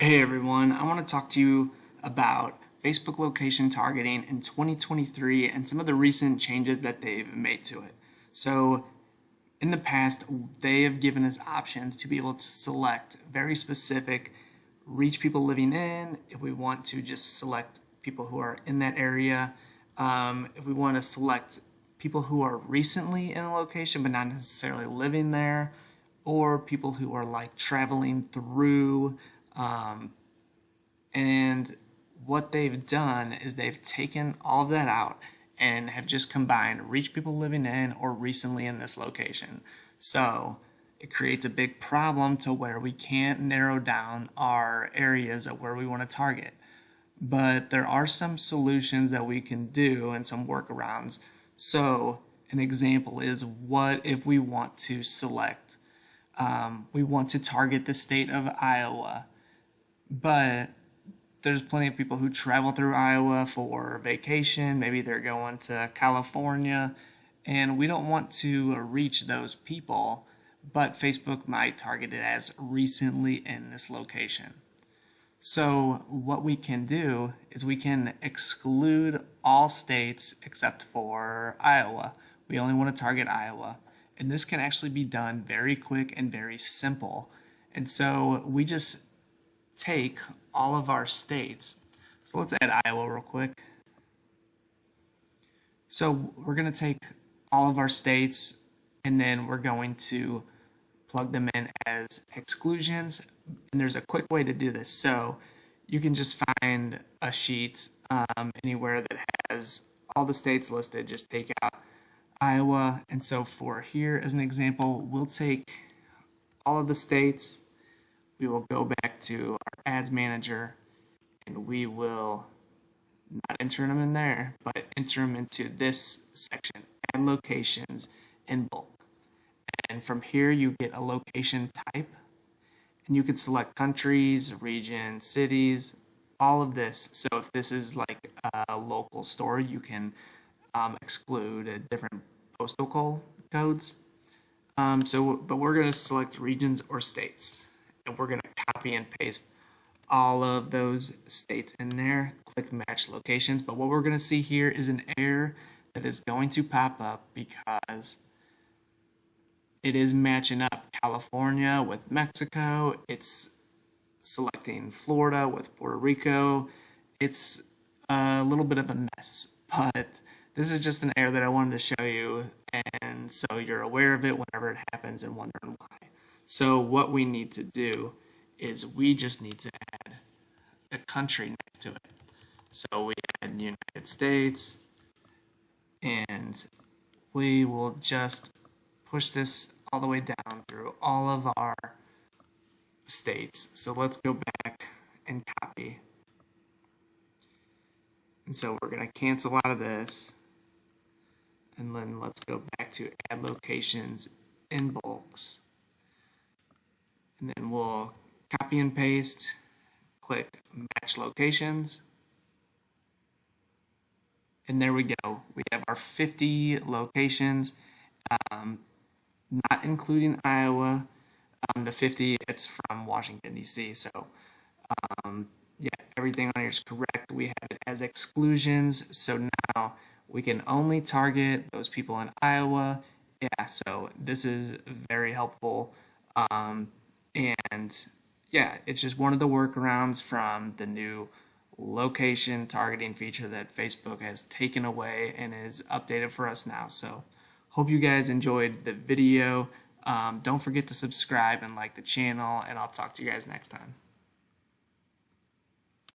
Hey everyone, I want to talk to you about Facebook location targeting in 2023 and some of the recent changes that they've made to it. So, in the past, they have given us options to be able to select very specific reach people living in, if we want to just select people who are in that area, if we want to select people who are recently in a location but not necessarily living there, or people who are like traveling through. And what they've done is they've taken all of that out and have just combined reach people living in or recently in this location. So it creates a big problem to where we can't narrow down our areas of where we want to target. But there are some solutions that we can do and some workarounds. So an example is, what if we want to select, we want to target the state of Iowa, but there's plenty of people who travel through Iowa for vacation. Maybe they're going to California, and we don't want to reach those people, but Facebook might target it as recently in this location. So what we can do is we can exclude all states except for Iowa. We only want to target Iowa. And this can actually be done very quick and very simple. And so we just take all of our states. So let's add Iowa real quick. So we're going to take all of our states and then we're going to plug them in as exclusions. And there's a quick way to do this. So you can just find a sheet anywhere that has all the states listed. Just take out Iowa. And so for here, as an example, we'll take all of the states. We will go back to our ads manager and we will not enter them in there, but enter them into this section, add locations in bulk. And from here, you get a location type and you can select countries, regions, cities, all of this. So if this is like a local store, you can exclude different postal codes. But we're going to select regions or states. And we're going to copy and paste all of those states in there, click match locations. But what we're going to see here is an error that is going to pop up because it is matching up California with Mexico. It's selecting Florida with Puerto Rico. It's a little bit of a mess, but this is just an error that I wanted to show you. And so you're aware of it whenever it happens and wondering why. So what we need to do is we just need to add a country next to it. So we add United States, and we will just push this all the way down through all of our states. So let's go back and copy. And so we're going to cancel out of this. And then let's go back to add locations in bulks. And then we'll copy and paste, click match locations. And there we go. We have our 50 locations, not including Iowa. The 50, it's from Washington, D.C. So, yeah, everything on here is correct. We have it as exclusions. So now we can only target those people in Iowa. Yeah, so this is very helpful. And yeah, it's just one of the workarounds from the new location targeting feature that Facebook has taken away and is updated for us now. So hope you guys enjoyed the video. Don't forget to subscribe and like the channel, and I'll talk to you guys next time.